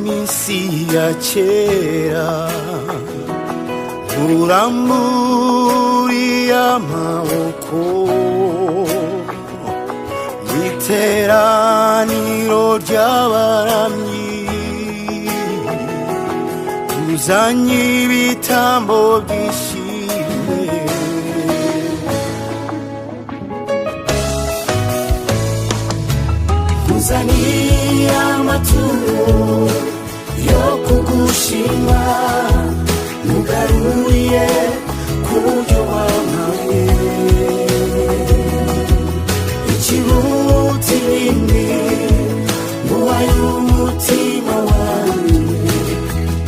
minsi ya kera uramburiye amaboko iteraniro ry'abaramyi uzanye ibitambo by'ishimwe uzaniye amaturo yo kugushima mugaruriye kubyo wampaye ikiruta ibindi nguhaye umutima wanjye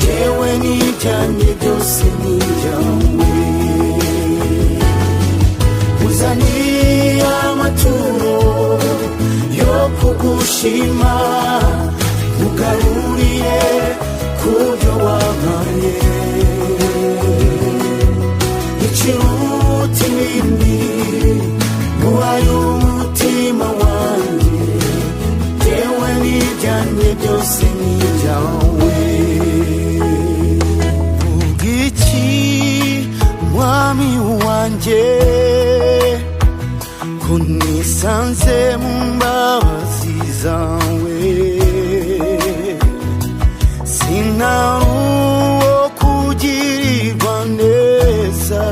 yewe n'ibyanjye byose n'ibyawe uzaniye amaturo yo kugushima mugaruriye kubyo wampaye ikiruta ibindi nguhaye umutima wanjye yewe n'ibyanjye byose n'ibyawe vuga iki mwami wanjye ko nisanze mu mbabazi zawe sinari uwo kugirirwa neza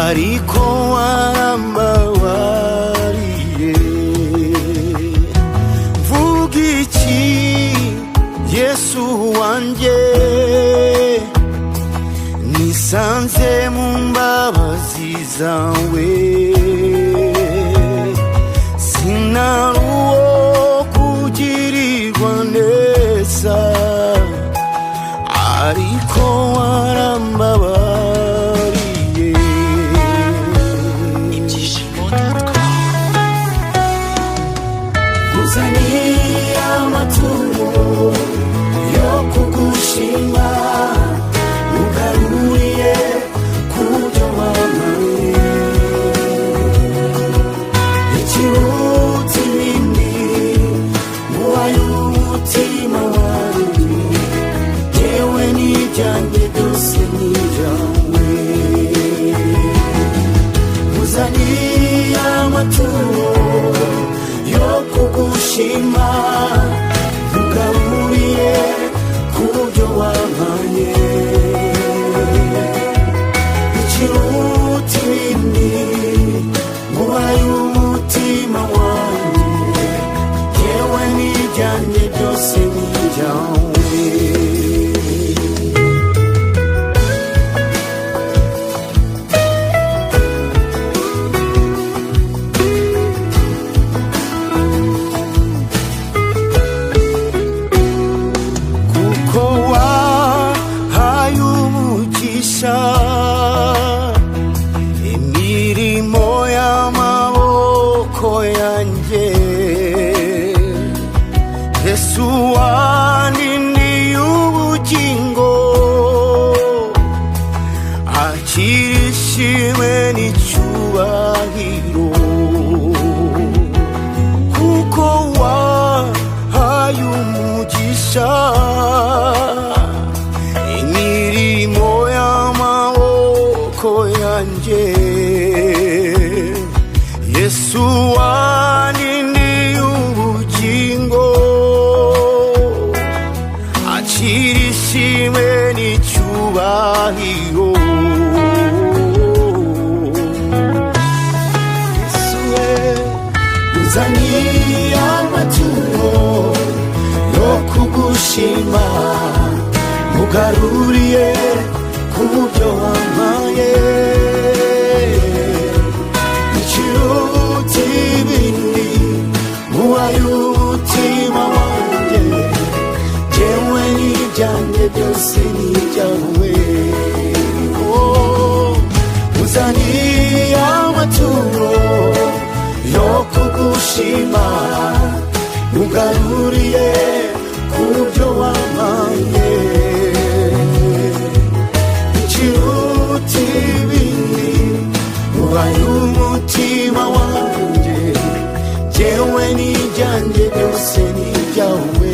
ariko warambabariye vuga iki Yesu wanjye nisanze mu mbabazi zawe sinari uwo kugirirwa neza ariko warambabariye uzaniye amaturo yo kugushima mugaruriye kubyo wampaye ikiruta ibindi nguhaye umutima wanjye yewe n'ibyanjye byose n'ibyawe uzaniye amaturo yo kugushima mugaruriye kubyo wampaye ikiruta ibindi nguhaye umutima wanjye yewe n'ibyanjye byose n'ibyawe kuko wahaye umugisha imirimo y'amaboko yanjye Yesu wandindiye ubugingo akira ishimwe n'icyubahiro kuko wahaye umugisha imirimo y'amaboko yanjye Yesu wandindiye ubugingo akira ishimwe n'icyubahiro uzaniye amaturo yo kugushima mugaruriye kubyo wampaye ikiruta ibindi nguhaye umutima wanjye yewe n'ibyanjye byose n'ibyawe uzaniye amaturo yo kugushima mugaruriye kubyo wampaye ikiruta ibindi nguhaye umutima wanjye yewe n'ibyanjye byose n'ibyawe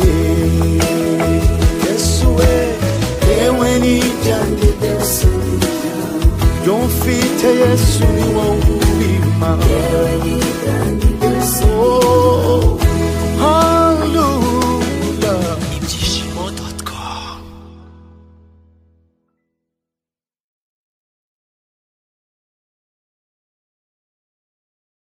Yesu ni wowe ubima